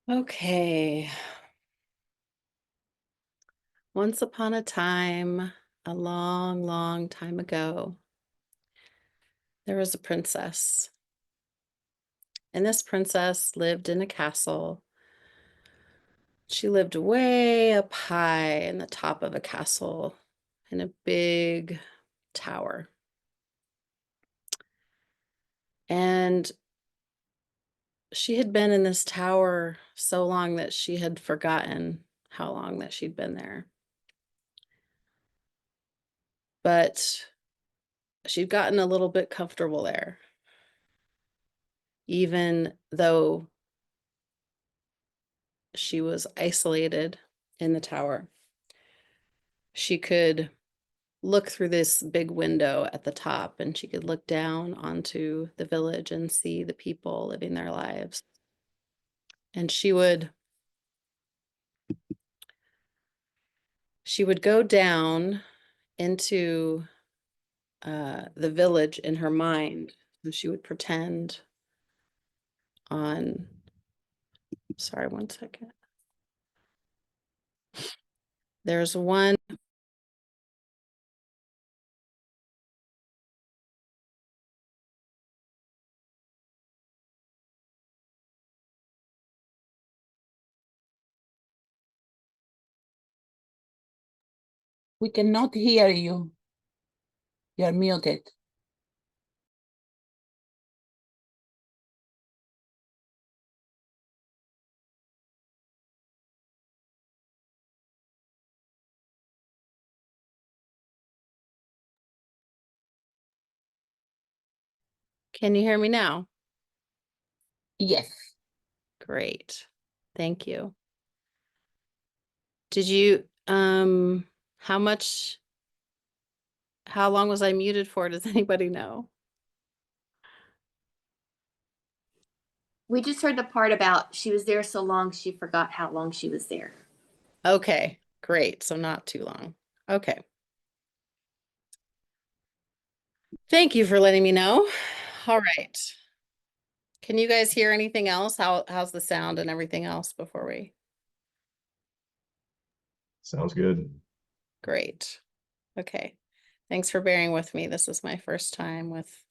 Okay. Once upon a time, a long, long time ago, there was a princess. And this princess lived in a castle. She lived way up high in the top of a castle in a big tower. And she had been in this tower so long that she had forgotten how long that she'd been there. But she'd gotten a little bit comfortable there, even though she was isolated in the tower. She could look through this big window at the top and she could look down onto the village and see the people living their lives. And she would go down into the village in her mind. So she would pretend on, sorry, one second. There's one. We cannot hear you. You're muted. Can you hear me now? Yes. Great. Thank you. Did you, how much, how long was I muted for? Does anybody know? We just heard the part about she was there so long she forgot how long she was there. Okay, great. So not too long. Okay. Thank you for letting me know. All right. Can you guys hear anything else? How's the sound and everything else before we? Sounds good. Great. Okay. Thanks for bearing with me. This is my first time with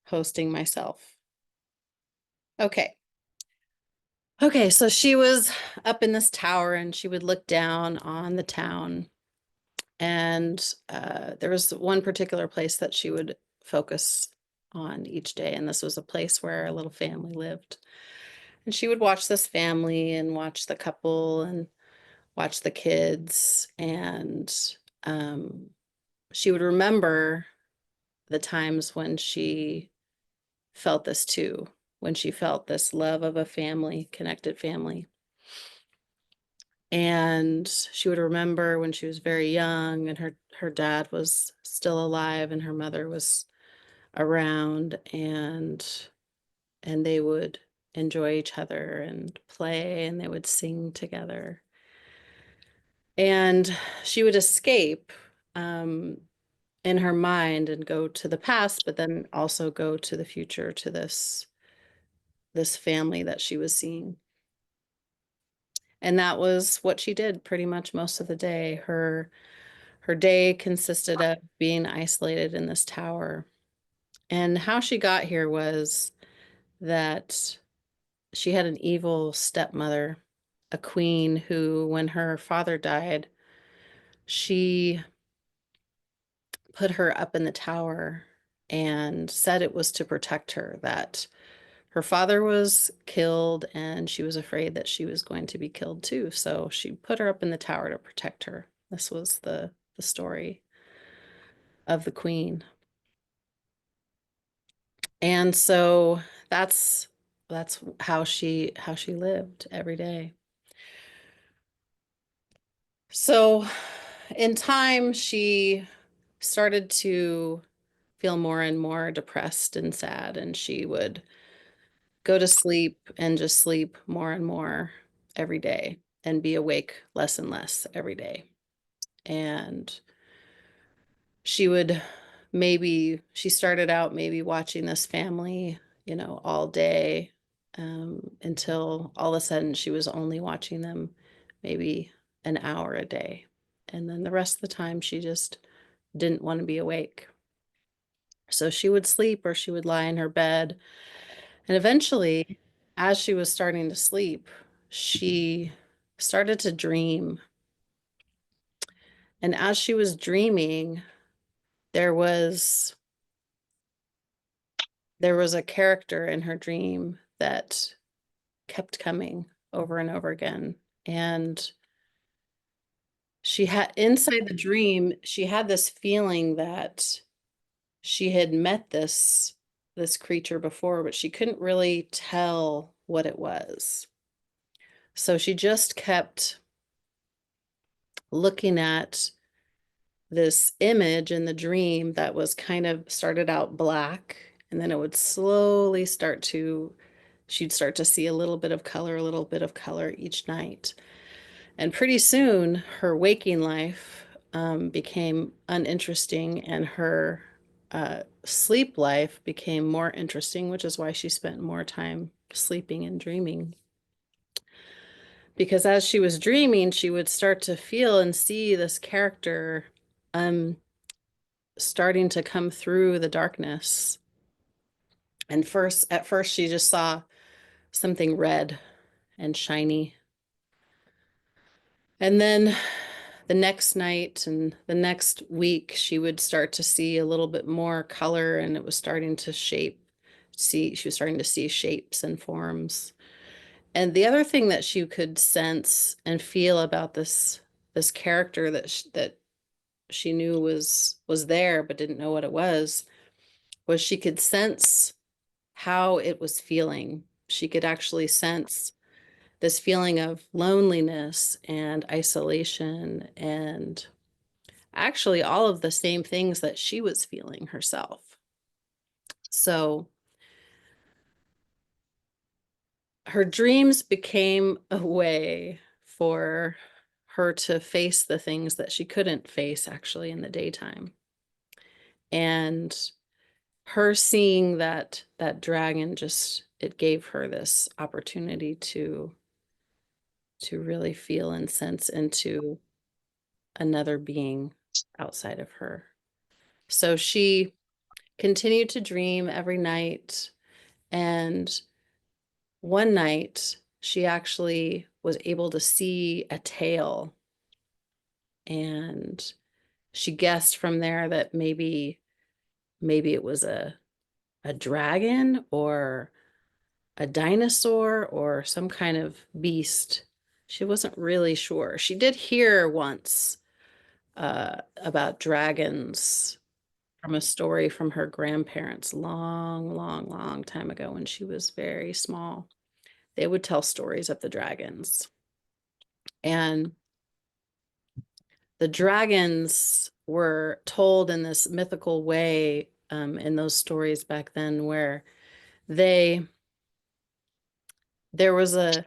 hosting myself. Okay. Okay, so she was up in this tower and she would look down on the town. And there was one particular place that she would focus on each day. And this was a place where a little family lived. And she would watch this family and watch the couple and watch the kids. And um, she would remember the times when she felt this too, when she felt this love of a family, connected family. And she would remember when she was very young and her dad was still alive and her mother was around, and they would enjoy each other and play and they would sing together. And she would escape in her mind and go to the past, but then also go to the future, to this family that she was seeing. And that was what she did pretty much most of the day. Her day consisted of being isolated in this tower. And how she got here was that she had an evil stepmother, a queen who, when her father died, she put her up in the tower and said it was to protect her, that her father was killed and she was afraid that she was going to be killed too. So she put her up in the tower to protect her. This was the story of the queen. And so that's how she lived every day. So in time, she started to feel more and more depressed and sad, and she would go to sleep and just sleep more and more every day and be awake less and less every day. And she started out maybe watching this family, all day, until all of a sudden she was only watching them maybe an hour a day. And then the rest of the time she just didn't want to be awake. So she would sleep or she would lie in her bed. And eventually, as she was starting to sleep, she started to dream. And as she was dreaming, there was a character in her dream that kept coming over and over again. And she had, inside the dream, she had this feeling that she had met this creature before, but she couldn't really tell what it was. So she just kept looking at this image in the dream that was kind of started out black, and then it would slowly she'd start to see a little bit of color, a little bit of color each night. And pretty soon her waking life became uninteresting, and her sleep life became more interesting, which is why she spent more time sleeping and dreaming. Because as she was dreaming, she would start to feel and see this character starting to come through the darkness. And at first, she just saw something red and shiny. And then the next night and the next week, she would start to see a little bit more color, and it was starting to she was starting to see shapes and forms. And the other thing that she could sense and feel about this character that she knew was there but didn't know what it was she could sense how it was feeling. She could actually sense this feeling of loneliness and isolation, and actually all of the same things that she was feeling herself. So her dreams became a way for her to face the things that she couldn't face actually in the daytime. And her seeing that dragon, just it gave her this opportunity to really feel and sense into another being outside of her. So she continued to dream every night, and one night she actually was able to see a tail, and she guessed from there that maybe it was a dragon or a dinosaur or some kind of beast. She wasn't really sure. She did hear once about dragons from a story from her grandparents long, long, long time ago when she was very small. They would tell stories of the dragons. And the dragons were told in this mythical way in those stories back then, where there was a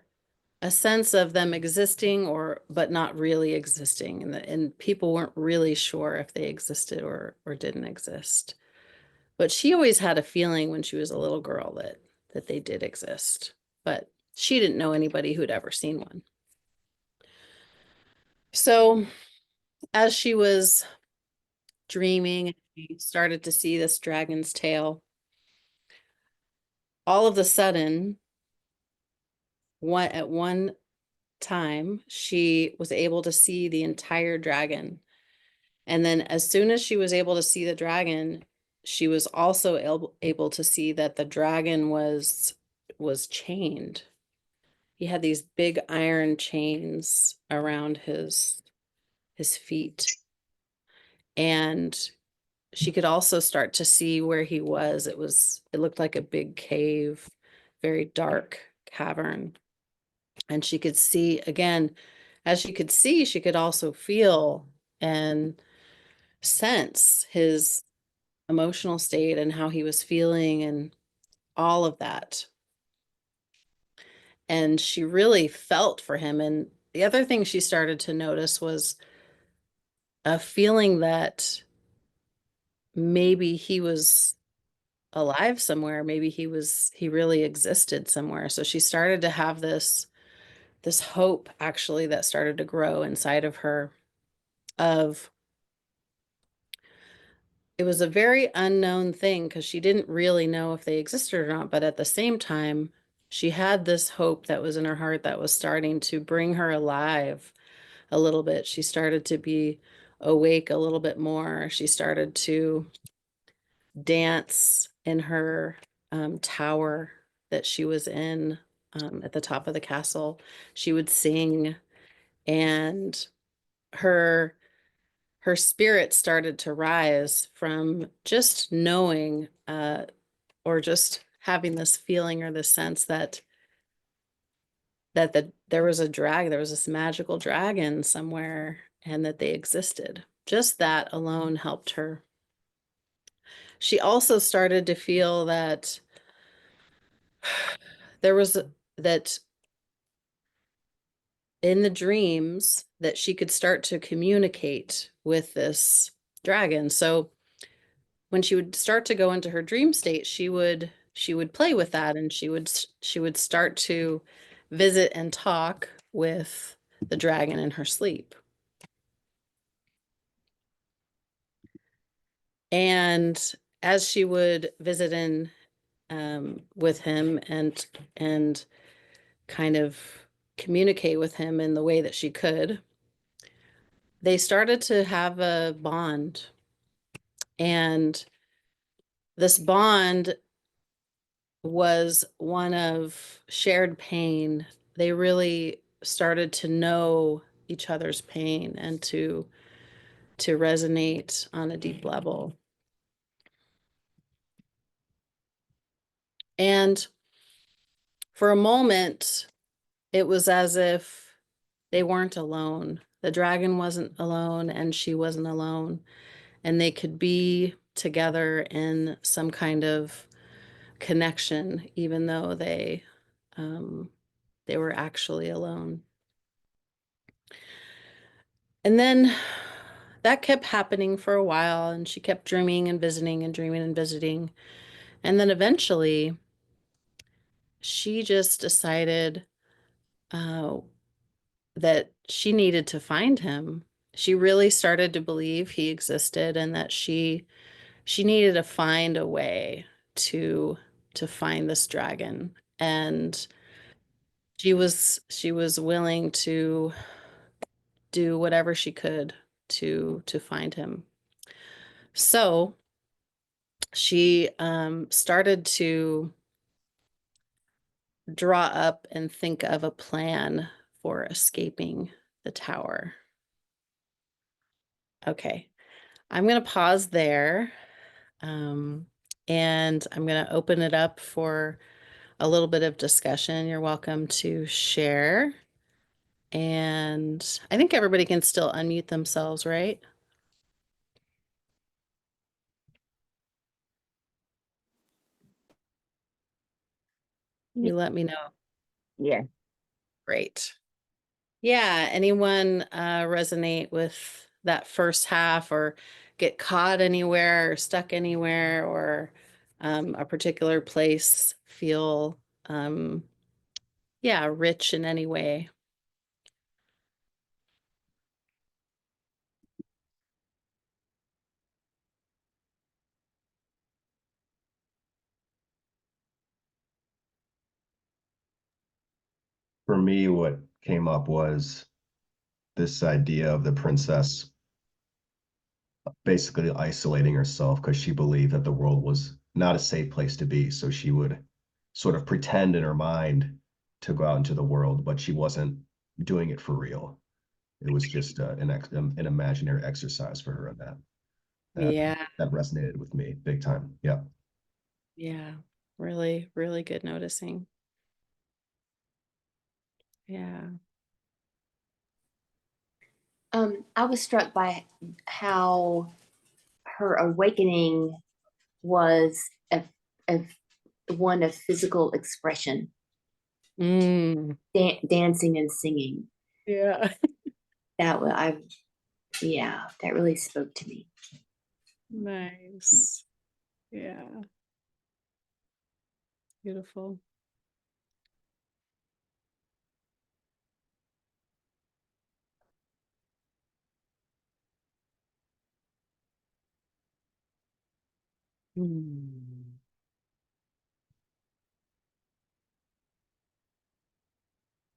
sense of them existing but not really existing, and people weren't really sure if they existed or didn't exist. But she always had a feeling when she was a little girl that they did exist, but she didn't know anybody who'd ever seen one. So as she was dreaming, she started to see this dragon's tail. All of a sudden, at one time, she was able to see the entire dragon. And then as soon as she was able to see the dragon, she was also able to see that the dragon was chained. He had these big iron chains around his feet. And she could also start to see where he was. It looked like a big cave, very dark cavern. And she could see again, as she could see, she could also feel and sense his emotional state and how he was feeling and all of that. And she really felt for him. And the other thing she started to notice was a feeling that maybe he was alive somewhere. Maybe he really existed somewhere. So she started to have this hope actually that started to grow inside of her of it was a very unknown thing because she didn't really know if they existed or not, but at the same time, she had this hope that was in her heart that was starting to bring her alive a little bit. She started to be awake a little bit more. She started to dance in her tower that she was in at the top of the castle. She would sing, and her her spirit started to rise from just knowing or just having this feeling or this sense that there was there was this magical dragon somewhere and that they existed. Just that alone helped her. She also started to feel that there was that in the dreams that she could start to communicate with this dragon. So when she would start to go into her dream state, she would play with that, and she would start to visit and talk with the dragon in her sleep. And as she would visit in with him and kind of communicate with him in the way that she could, they started to have a bond. And this bond was one of shared pain. They really started to know each other's pain and to resonate on a deep level. And for a moment, it was as if they weren't alone. The dragon wasn't alone, and she wasn't alone. And they could be together in some kind of connection, even though they were actually alone. And then that kept happening for a while, and she kept dreaming and visiting and dreaming and visiting. And then eventually, she just decided uh, that she needed to find him. She really started to believe he existed, and that she needed to find a way to to find this dragon. And she was willing to do whatever she could to find him. So she started to draw up and think of a plan for escaping the tower. Okay, I'm going to pause there, um, and I'm going to open it up for a little bit of discussion. You're welcome to share. And I think everybody can still unmute themselves, right? You let me know. Yeah. Great. Yeah, anyone resonate with that first half, or get caught anywhere or stuck anywhere, or a particular place feel yeah, rich in any way? For me, what came up was this idea of the princess basically isolating herself because she believed that the world was not a safe place to be. So she would sort of pretend in her mind to go out into the world, but she wasn't doing it for real. It was just an imaginary exercise for her, and that Yeah, that resonated with me big time. Yeah. yeah, really, really good noticing. Yeah. I was struck by how her awakening was a one of physical expression, Mm, dancing and singing. yeah. That was I, yeah, that really spoke to me. Nice. Yeah. Beautiful. Hmm.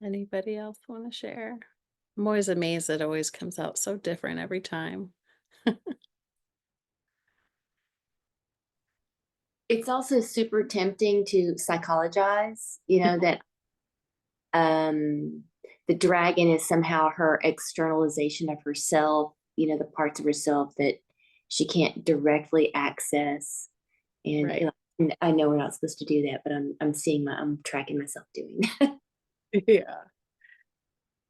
Anybody else want to share? I'm always amazed it always comes out so different every time. It's also super tempting to psychologize, you know, that the dragon is somehow her externalization of herself, you know, the parts of herself that she can't directly access. And Right. I know we're not supposed to do that, but I'm tracking myself doing that. Yeah.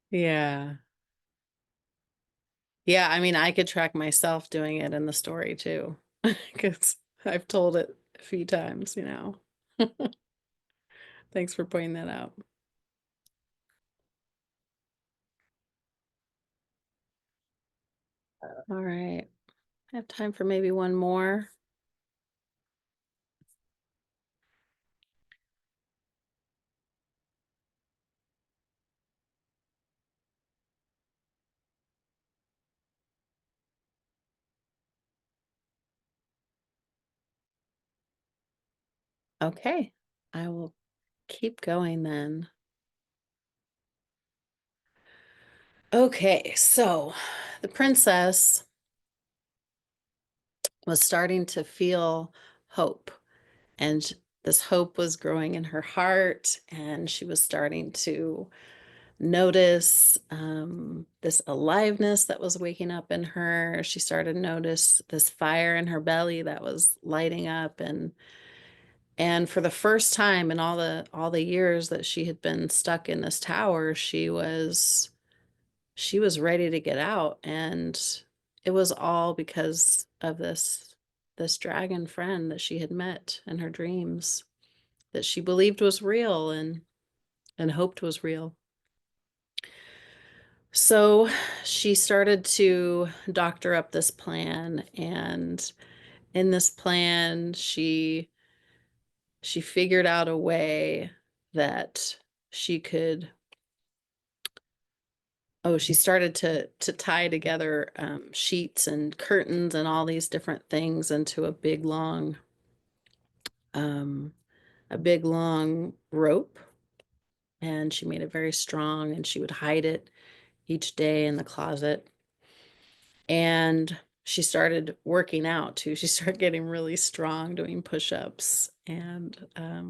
Yeah. Yeah, I mean, I could track myself doing it in the story too, because I've told it a few times, you know. Thanks for pointing that out. All right. I have time for maybe one more. Okay, I will keep going then. Okay, so the princess was starting to feel hope, and this hope was growing in her heart, and she was starting to notice this aliveness that was waking up in her. She started to notice this fire in her belly that was lighting up, and for the first time in all the years that she had been stuck in this tower, she was ready to get out, and it was all because of this dragon friend that she had met in her dreams, that she believed was real and hoped was real. So she started to doctor up this plan, and in this plan she figured out a way that she could she started to tie together sheets and curtains and all these different things into um, a big long rope, and she made it very strong, and she would hide it each day in the closet. And she started working out too. She started getting really strong, doing push-ups and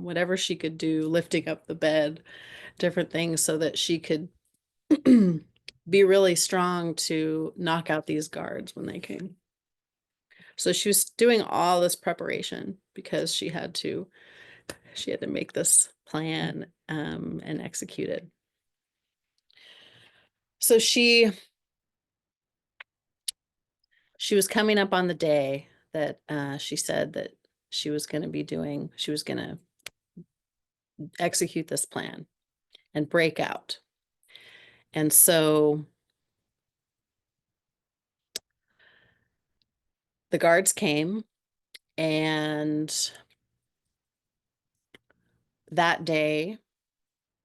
whatever she could do, lifting up the bed, different things so that she could be really strong to knock out these guards when they came. So she was doing all this preparation because she had to make this plan and execute it. So she was coming up on the day that she said that she was going to execute this plan and break out. And so the guards came, and that day,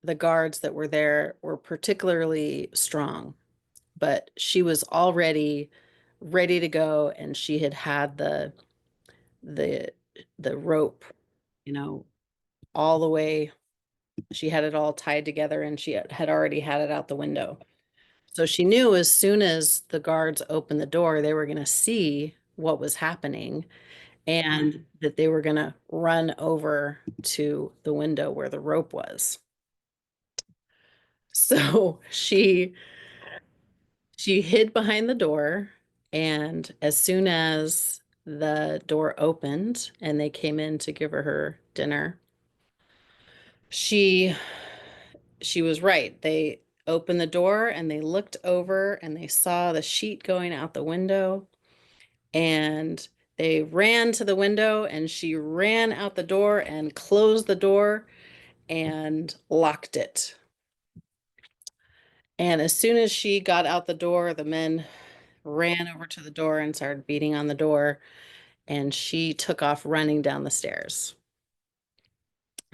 the guards that were there were particularly strong, but she was already ready to go, and she had the the rope, you know, all the way. She had it all tied together, and she had already had it out the window. So she knew as soon as the guards opened the door, they were going to see what was happening, and that they were going to run over to the window where the rope was. So she hid behind the door, and as soon as the door opened and they came in to give her dinner, she she was right. They opened the door and they looked over and they saw the sheet going out the window, and they ran to the window, and she ran out the door and closed the door and locked it. And as soon as she got out the door, the men ran over to the door and started beating on the door, and she took off running down the stairs.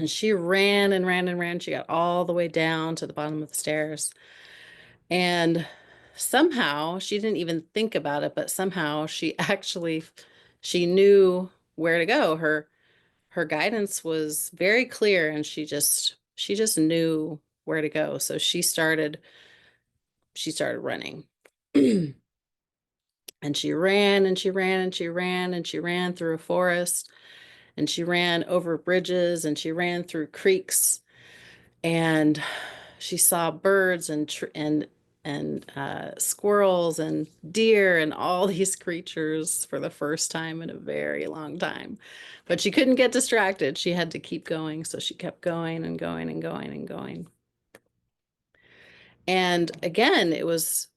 And she ran and ran and ran. She got all the way down to the bottom of the stairs. And somehow she didn't even think about it, but somehow she actually she knew where to go. Her guidance was very clear, and she just knew where to go. So she started running. And she ran and she ran and she ran and she ran through a forest, and she ran over bridges, and she ran through creeks, and she saw birds and squirrels and deer and all these creatures for the first time in a very long time. But she couldn't get distracted. She had to keep going. So she kept going and going and going and going. And again, it was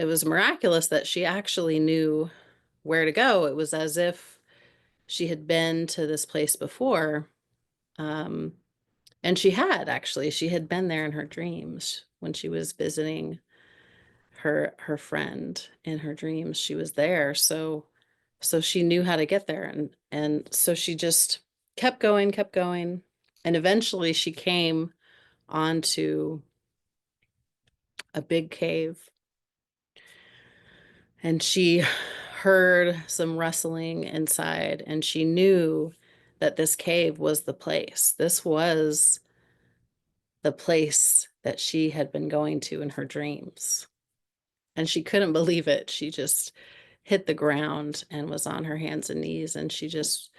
miraculous that she actually knew where to go. It was as if she had been to this place before. Um, and she had been there in her dreams when she was visiting her friend in her dreams. She was there. So she knew how to get there, and so she just kept going, and eventually she came onto a big cave, and she heard some rustling inside, and she knew that this cave was the place. This was the place that she had been going to in her dreams. And she couldn't believe it. She just hit the ground and was on her hands and knees, and she just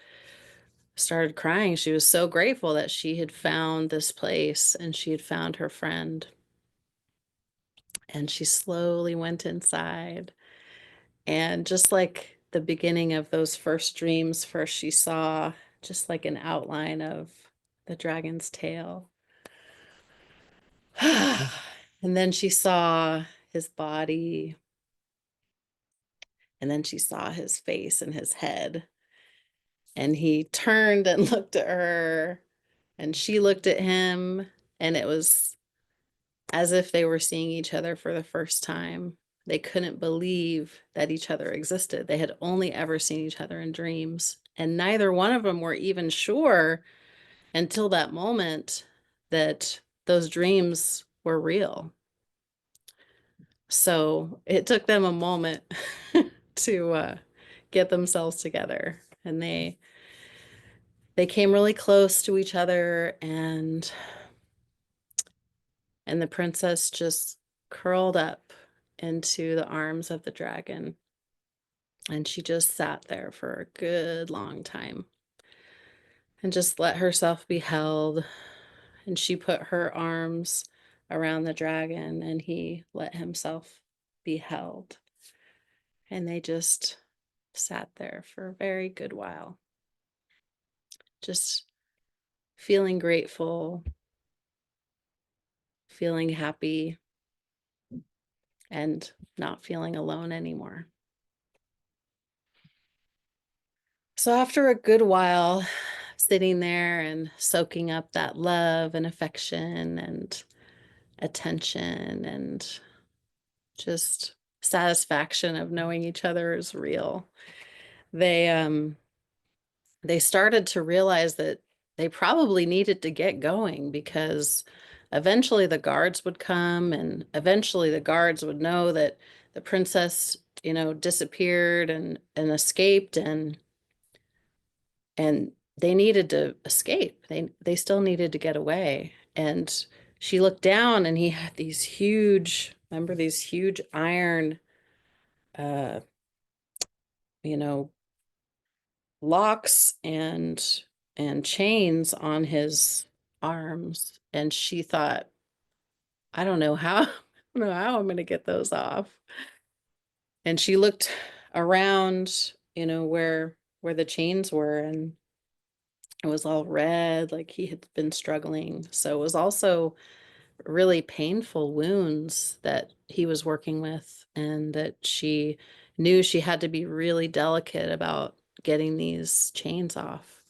started crying. She was so grateful that she had found this place and she had found her friend. And she slowly went inside. And just like the beginning of those first dreams, first she saw just like an outline of the dragon's tail. And then she saw his body. And then she saw his face and his head. And he turned and looked at her, and she looked at him, and it was as if they were seeing each other for the first time. They couldn't believe that each other existed. They had only ever seen each other in dreams, and neither one of them were even sure until that moment that those dreams were real. So it took them a moment to get themselves together, and they came really close to each other, and the princess just curled up into the arms of the dragon, and she just sat there for a good long time and just let herself be held. And she put her arms around the dragon, and he let himself be held, and they just sat there for a very good while, just feeling grateful, feeling happy, and not feeling alone anymore. So after a good while sitting there and soaking up that love and affection and attention and just satisfaction of knowing each other is real, they started to realize that they probably needed to get going, because eventually the guards would come, and eventually the guards would know that the princess, disappeared and escaped, and they needed to escape. They still needed to get away. And she looked down, and he had remember these huge iron uh you know locks and chains on his arms, and she thought, I don't know how I don't know how I'm going to get those off. And she looked around, where the chains were, and it was all red, like he had been struggling. So it was also really painful wounds that he was working with, and that she knew she had to be really delicate about getting these chains off.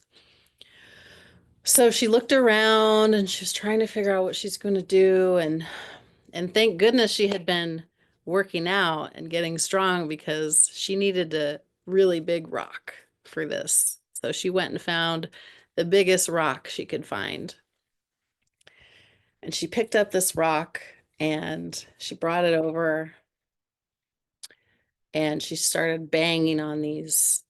So she looked around, and she was trying to figure out what she's going to do, and thank goodness she had been working out and getting strong, because she needed a really big rock for this. So she went and found the biggest rock she could find. And she picked up this rock and she brought it over and she started banging on these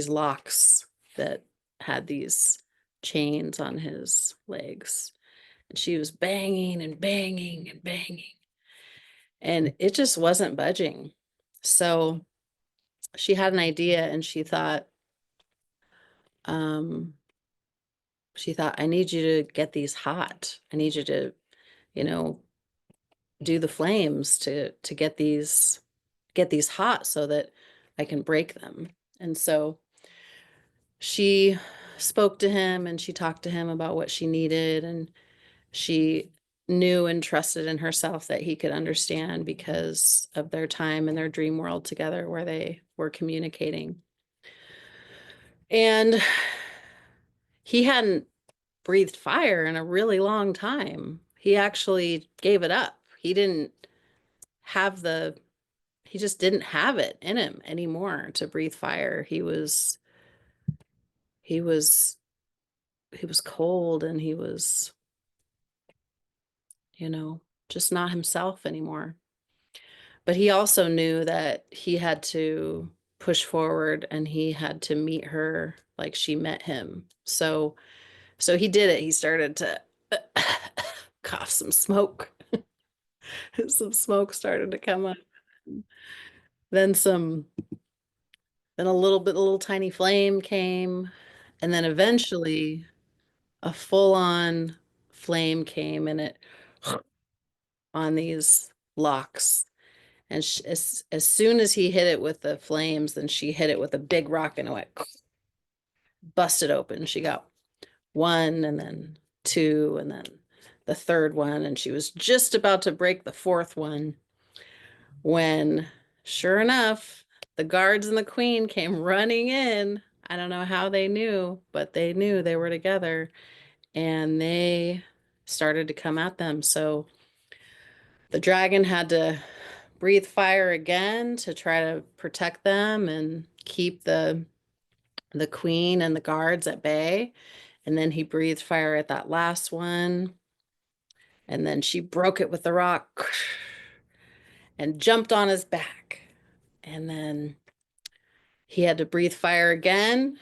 locks that had these chains on his legs. And she was banging and banging and banging. And it just wasn't budging. So she had an idea and um, she thought, I need you to get these hot. I need you to, you know, do the flames to get these hot so that I can break them. And so she spoke to him and she talked to him about what she needed, and she knew and trusted in herself that he could understand because of their time in their dream world together where they were communicating. And he hadn't breathed fire in a really long time. He actually gave it up. Have the he just didn't have it in him anymore to breathe fire. He was he was cold, and he was, you know, just not himself anymore. But he also knew that he had to push forward and he had to meet her like she met him. So he did it. He started to cough some smoke. Some smoke started to come up. Then a little tiny flame came, and then eventually a full-on flame came, and it on these locks. And as soon as he hit it with the flames, then she hit it with a big rock and it went busted open. She got one and then two and then the third one. And she was just about to break the fourth one when, sure enough, the guards and the queen came running in. I don't know how they knew, but they knew they were together and they started to come at them. So the dragon had to breathe fire again to try to protect them and keep the queen and the guards at bay. And then he breathed fire at that last one. And then she broke it with the rock and jumped on his back. And then he had to breathe fire again.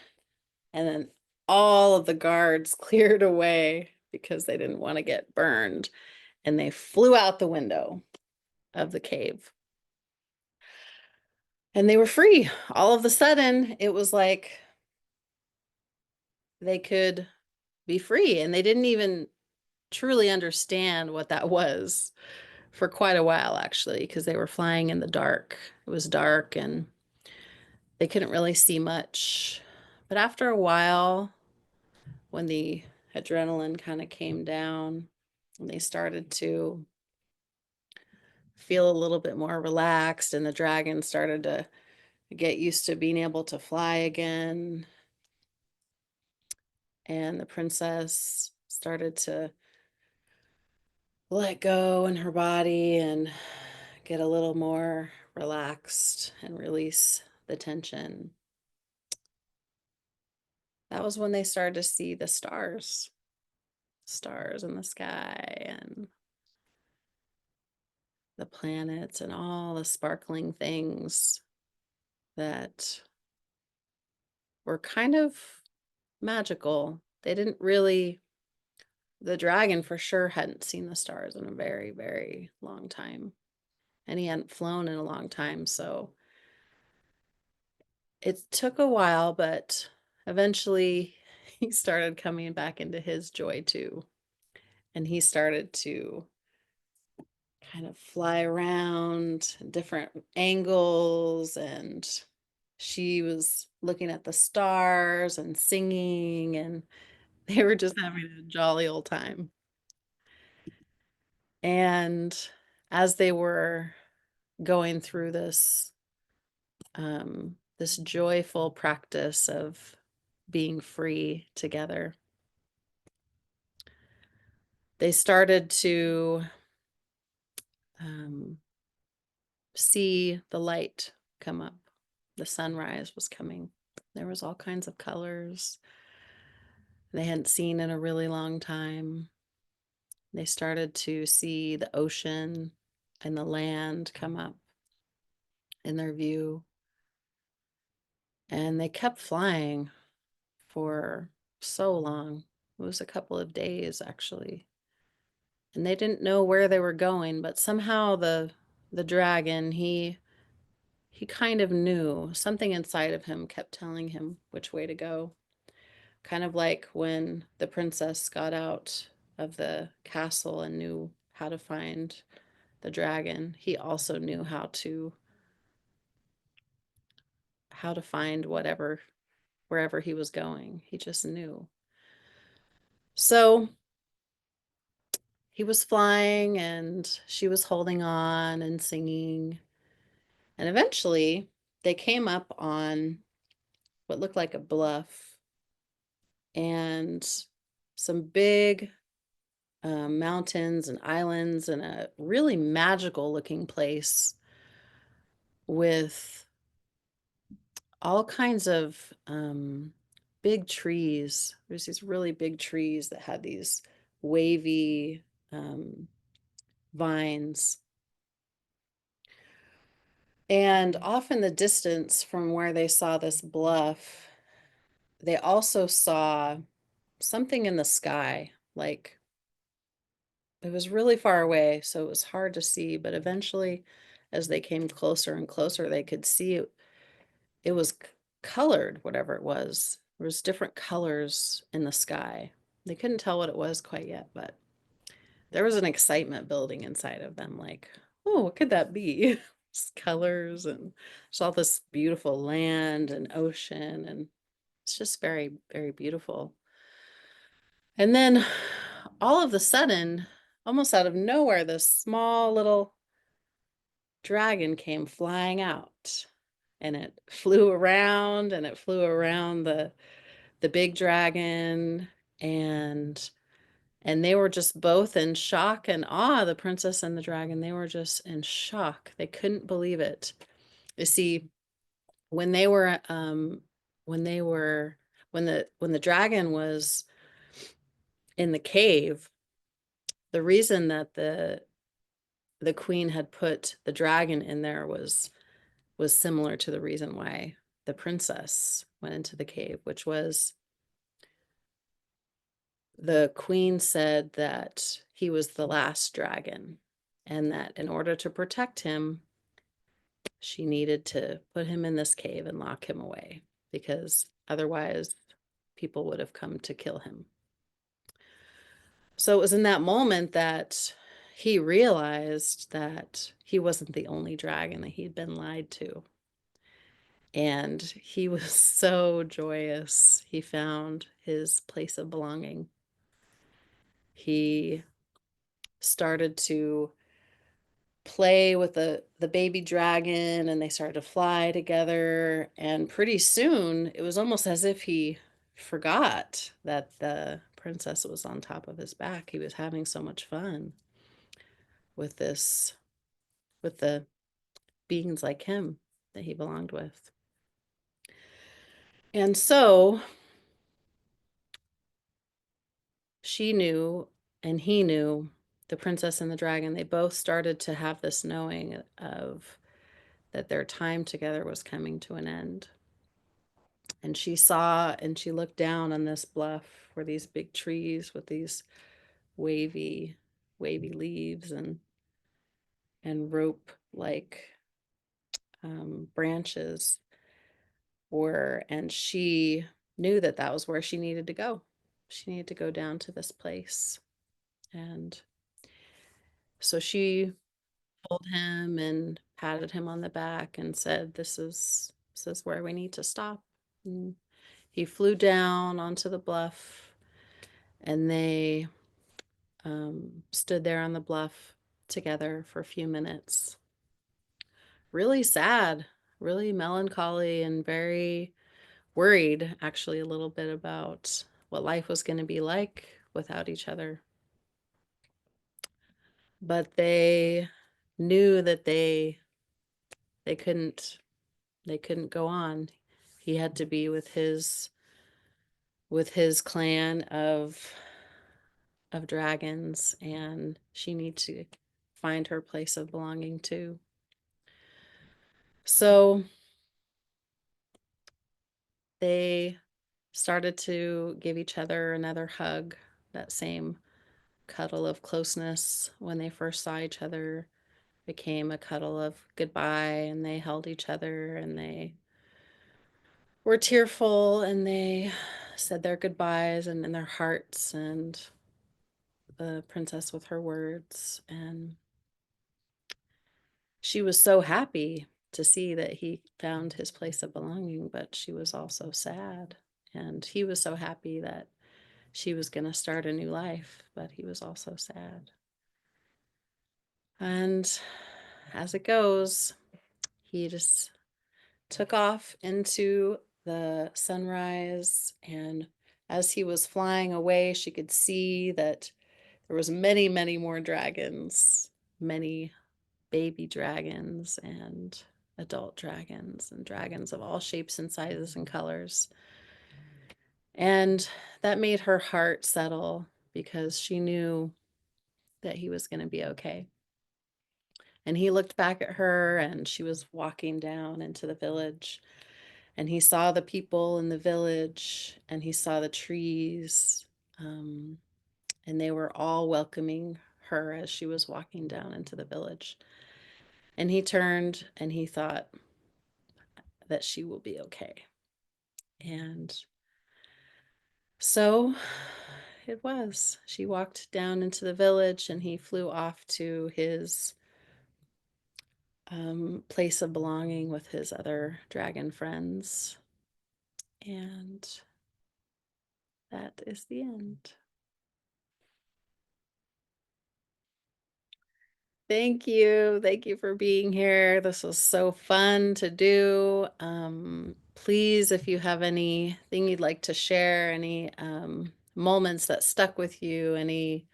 And then all of the guards cleared away because they didn't want to get burned. And they flew out the window of the cave. And they were free. All of a sudden, it was like they could be free. And they didn't even truly understand what that was for quite a while, actually, because they were flying in the dark. It was dark and they couldn't really see much. But after a while, when the adrenaline kind of came down and they started to feel a little bit more relaxed, and the dragon started to get used to being able to fly again, and the princess started to let go in her body and get a little more relaxed and release the tension. That was when they started to see the stars in the sky and the planets and all the sparkling things that were kind of magical. They didn't really, the dragon for sure hadn't seen the stars in a very, very long time. And he hadn't flown in a long time. So it took a while, but eventually he started coming back into his joy too. And he started to kind of fly around different angles, and she was looking at the stars and singing, and they were just having a jolly old time. And as they were going through this joyful practice of being free together, they started to see the light come up. The sunrise was coming. There was all kinds of colors. they hadn't seen in a really long time. They started to see the ocean and the land come up in their view. And they kept flying for so long. It was a couple of days, actually. And they didn't know where they were going, but somehow the dragon, he kind of knew. Something inside of him kept telling him which way to go. Kind of like when the princess got out of the castle and knew how to find the dragon, he also knew how to find wherever he was going. He just knew. So he was flying and she was holding on and singing. And eventually they came up on what looked like a bluff and some big mountains and islands and a really magical looking place with all kinds of big trees. There's these really big trees that had these wavy vines. And off in the distance from where they saw this bluff, they also saw something in the sky. Like it was really far away, so it was hard to see. But eventually, as they came closer and closer, they could see it. It was colored, whatever it was. There was different colors in the sky. They couldn't tell what it was quite yet, but there was an excitement building inside of them, like, oh, what could that be? Just colors and saw this beautiful land and ocean, and it's just very, very beautiful. And then all of a sudden, almost out of nowhere, this small little dragon came flying out, and it flew around and it flew around the big dragon, and they were just both in shock and awe. The princess and the dragon, they were just in shock. They couldn't believe it. You see, when they were when they were when the dragon was in the cave, the reason that the queen had put the dragon in there was similar to the reason why the princess went into the cave, which was the queen said that he was the last dragon and that in order to protect him, she needed to put him in this cave and lock him away because otherwise people would have come to kill him. So it was in that moment that he realized that he wasn't the only dragon that he'd been lied to. And he was so joyous. He found his place of belonging. He started to play with the baby dragon and they started to fly together. And pretty soon it was almost as if he forgot that the princess was on top of his back. He was having so much fun with the beings like him that he belonged with. And so she knew and he knew, the princess and the dragon, they both started to have this knowing of that their time together was coming to an end. And she saw and she looked down on this bluff where these big trees with these wavy leaves and rope like branches were, and she knew that that was where she needed to go. She needed to go down to this place. And so she told him and patted him on the back and said, this is where we need to stop. And he flew down onto the bluff and they stood there on the bluff together for a few minutes. Really sad, really melancholy, and very worried, actually, a little bit about what life was going to be like without each other. But they knew that they couldn't go on. He had to be with his with his clan of dragons, and she needs to find her place of belonging too. So they started to give each other another hug, that same cuddle of closeness when they first saw each other became a cuddle of goodbye, and they held each other and they were tearful and they said their goodbyes and in their hearts, and the princess with her words. And she was so happy to see that he found his place of belonging, but she was also sad. And he was so happy that she was going to start a new life, but he was also sad. And as it goes, he just took off into the sunrise, and as he was flying away, she could see that there was many, many more dragons, many baby dragons and adult dragons and dragons of all shapes and sizes and colors. And that made her heart settle because she knew that he was going to be okay. And he looked back at her, and she was walking down into the village, and he saw the people in the village, and he saw the trees, um, and they were all welcoming her as she was walking down into the village. And he turned and he thought that she will be okay. And so it was. She walked down into the village, and he flew off to his place of belonging with his other dragon friends. And that is the end. Thank you. Thank you for being here. This was so fun to do. Please, if you have anything you'd like to share, any moments that stuck with you, any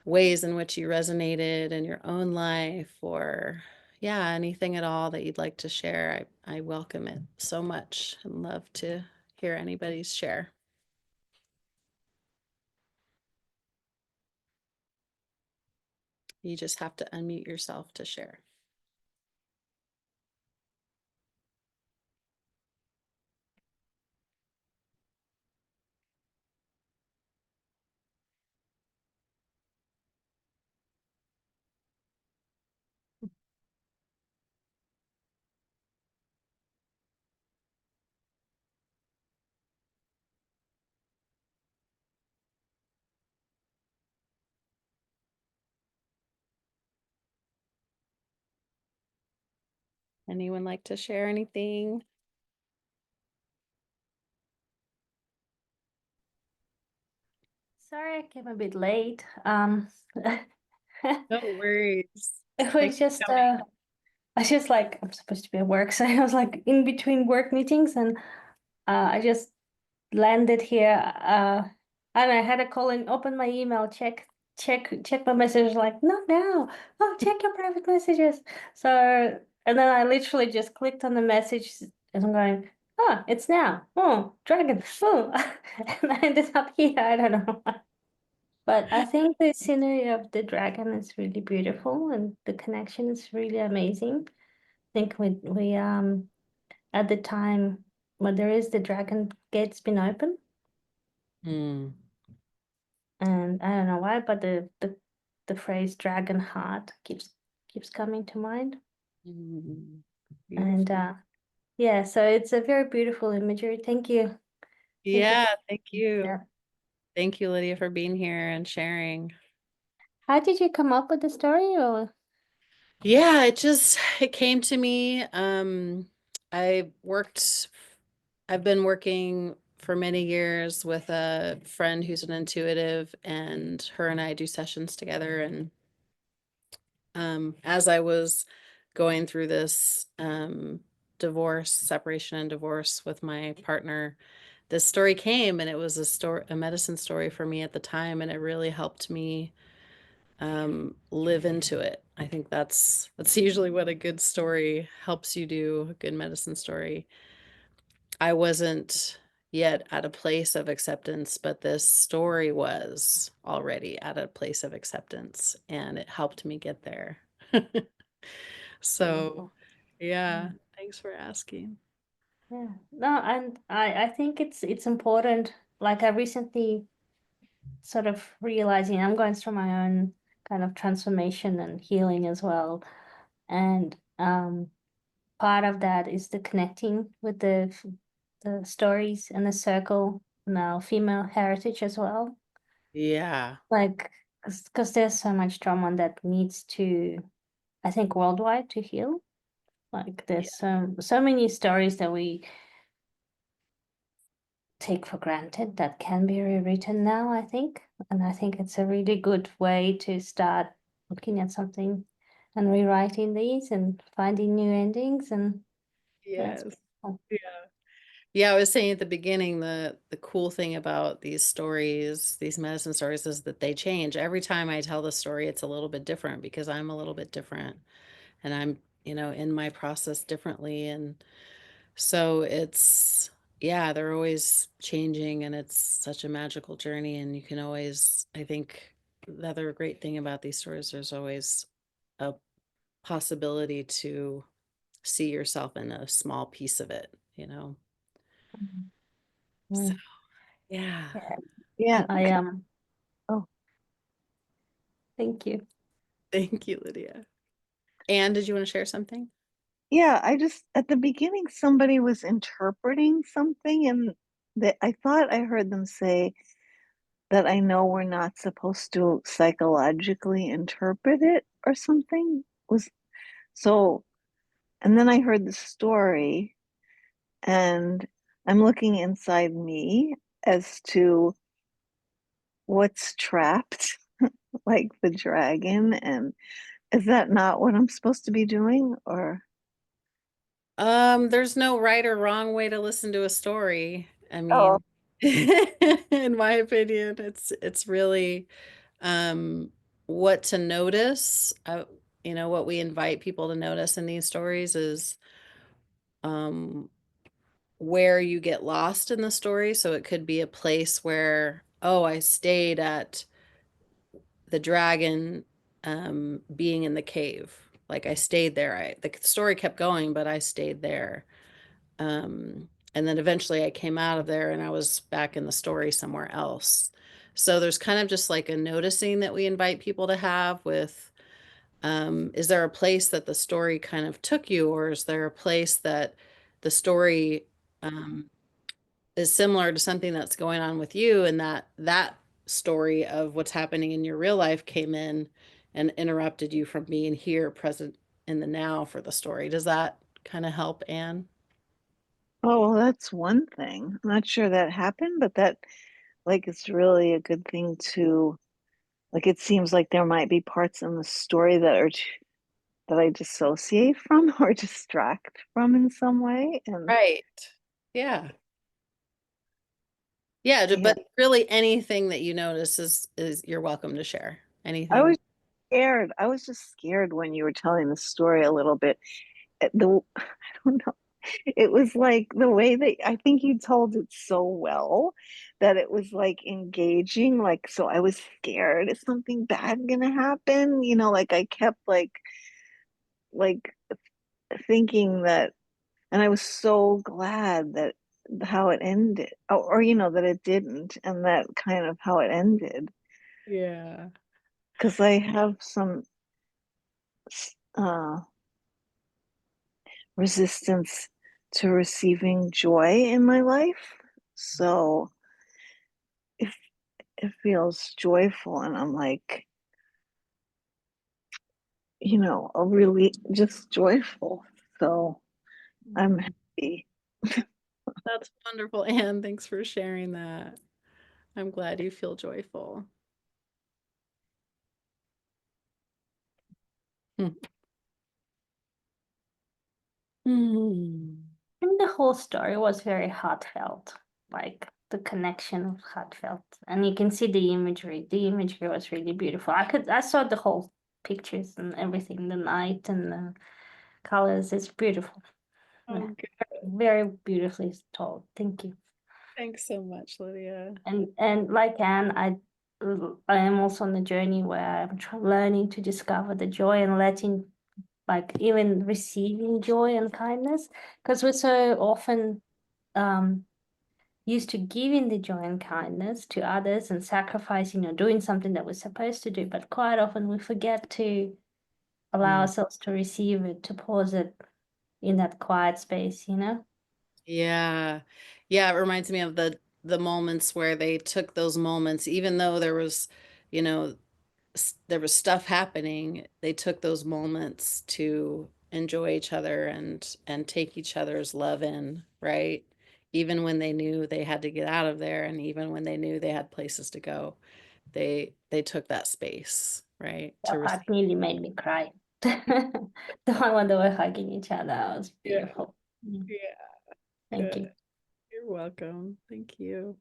ways in which you resonated in your own life, or yeah, anything at all that you'd like to share, I welcome it so much and love to hear anybody's share. You just have to unmute yourself to share. Anyone like to share anything? Sorry, I came a bit late. No worries. It Thanks was for just coming. I was just like I'm supposed to be at work, so I was like in between work meetings, and I just landed here. And I had a call and open my email, check my messages, like not now. Oh, check your private messages. So and then I literally just clicked on the message, and I'm going, oh, it's now. Oh, dragon. Oh, and I ended up here. I don't know. But I think the scenery of the dragon is really beautiful, and the connection is really amazing. I think we at the time when there is the dragon gate's been open, Hmm. and I don't know why, but the phrase dragon heart keeps coming to mind. Mm, And beautiful. yeah, so it's a very beautiful imagery. Thank you. Thank you. Yeah, thank you. Yeah. Thank you, Lydia, for being here and sharing. How did you come up with the story, or? Yeah, it came to me. I worked, I've been working for many years with a friend who's an intuitive, and her and I do sessions together. And as I was going through this separation and divorce with my partner, this story came, and it was a medicine story for me at the time, and it really helped me live into it. I think that's usually what a good story helps you do, a good medicine story. I wasn't yet at a place of acceptance, but this story was already at a place of acceptance, and it helped me get there. So, Beautiful. yeah, thanks for asking. Yeah. No, and I think it's important. Like I recently sort of realizing I'm going through my own kind of transformation and healing as well. And part of that is the connecting with the stories and the circle, now female heritage as well. Yeah. Like, because there's so much trauma that needs to, I think, worldwide to heal. Like there's so many stories that we take for granted that can be rewritten now, I think. And I think it's a really good way to start looking at something and rewriting these and finding new endings. And that's Yes. beautiful. Yeah. Yeah, I was saying at the beginning, the cool thing about these stories, these medicine stories, is that they change. Every time I tell the story, it's a little bit different because I'm a little bit different and I'm, in my process differently. And so it's, yeah, they're always changing and it's such a magical journey. And you can always, I think the other great thing about these stories, there's always a possibility to see yourself in a small piece of it. So, Mm. yeah. Yeah, Yeah. I am. Oh, Thank you. Thank you, Lydia. Anne, did you want to share something? yeah. I just, at the beginning, somebody was interpreting something, and that I thought I heard them say that I know we're not supposed to psychologically interpret it or something. Was so, and then I heard the story, and I'm looking inside me as to what's trapped, like the dragon. And is that not what I'm supposed to be doing? Or, There's no right or wrong way to listen to a story. I oh, mean, in my opinion, it's really what to notice. What we invite people to notice in these stories is um where you get lost in the story. So it could be a place where, oh, I stayed at the dragon being in the cave. Like I stayed there. The story kept going, but I stayed there. And then eventually I came out of there and I was back in the story somewhere else. So there's kind of just like a noticing that we invite people to have with, is there a place that the story kind of took you, or is there a place that the story um, is similar to something that's going on with you, and that story of what's happening in your real life came in and interrupted you from being here present in the now for the story. Does that kind of help, Anne? oh, well, that's one thing. I'm not sure that happened, but that, like, it's really a good thing to, like, it seems like there might be parts in the story that are that I dissociate from or distract from in some way. And Right. Yeah. Yeah, yeah, but really anything that you notice is you're welcome to share. I Anything. was scared. I was just scared when you were telling the story a little bit. I don't know. It was like the way that I think you told it so well that it was like engaging. Like, so I was scared. Is something bad gonna happen? Like I kept like thinking that, and I was so glad that how it ended, or that it didn't, and that kind of how it ended. Yeah. Because I have some uh, resistance to receiving joy in my life. So if it feels joyful, and I'm like, really just joyful. So I'm happy. That's wonderful, Anne. Thanks for sharing that. I'm glad you feel joyful. Hmm. Hmm. And the whole story was very heartfelt, like the connection of heartfelt. And you can see the imagery. The imagery was really beautiful. I saw the whole pictures and everything, the night and the colors. It's beautiful. Yeah, Okay. very beautifully told. Thank you. Thanks so much, Lydia. And like Anne, I am also on the journey where I'm learning to discover the joy and letting, like, even receiving joy and kindness, because we're so often used to giving the joy and kindness to others and sacrificing or doing something that we're supposed to do, but quite often we forget to allow ourselves to receive it, to pause it in that quiet space, you know? Yeah. Yeah, it reminds me of the moments where they took those moments, even though there was, you know, there was stuff happening, they took those moments to enjoy each other and take each other's love in, right? Even when they knew they had to get out of there, and even when they knew they had places to go, they took that space, right? To That receive. part nearly made me cry. The one when they were hugging each other was Yeah. beautiful. Mm, Yeah, thank you. good. You're welcome. Thank you.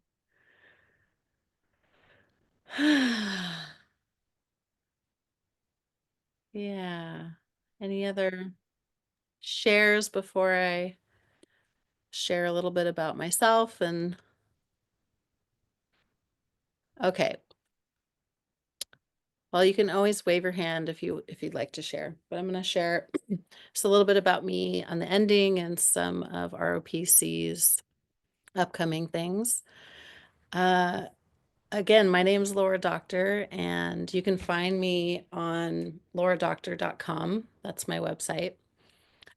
Yeah. Any other shares before I share a little bit about myself? And okay. Well, you can always wave your hand if you'd like to share, but I'm going to share just a little bit about me on the ending and some of ROPC's upcoming things. Again, my name is Laura Doctor, and you can find me on lauradoctor.com. That's my website.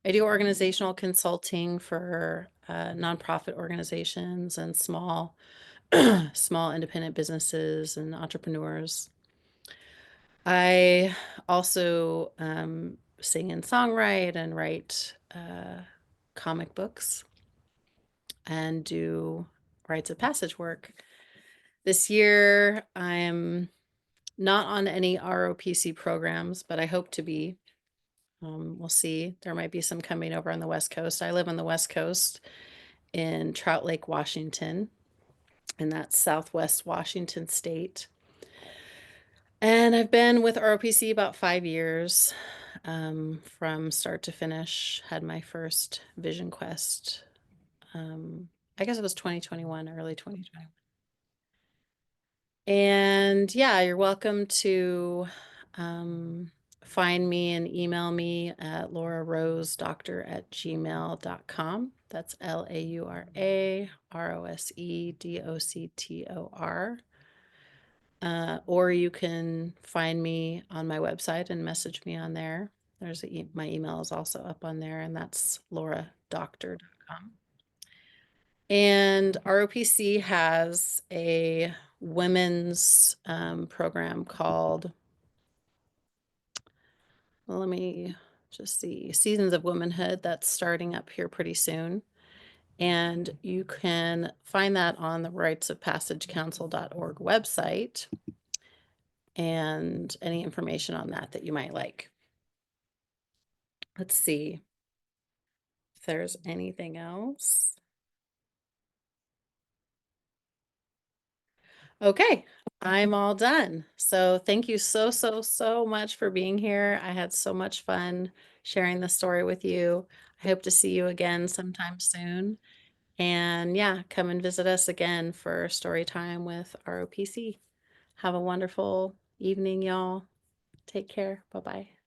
I do organizational consulting for nonprofit organizations and small independent businesses and entrepreneurs. I also sing and songwrite and write comic books and do rites of passage work. This year, I'm not on any ROPC programs, but I hope to be. We'll see. There might be some coming over on the West Coast. I live on the West Coast in Trout Lake, Washington, and that's Southwest Washington State. And I've been with ROPC about 5 years, from start to finish. Had my first Vision Quest. I guess it was 2021, early 2021. And yeah, you're welcome to find me and email me at laurarosedoctor@gmail.com. That's LauraRosedoctor. Or you can find me on my website and message me on there. There's my email is also up on there, and that's lauradoctor.com. And ROPC has a women's program called, well, let me just see, Seasons of Womanhood, that's starting up here pretty soon. And you can find that on the ritesofpassagecouncil.org website, and any information on that you might like. Let's see if there's anything else. Okay, I'm all done. So thank you so much for being here. I had so much fun sharing the story with you. I hope to see you again sometime soon. And yeah, come and visit us again for story time with ROPC. Have a wonderful evening, y'all. Take care. Bye-bye.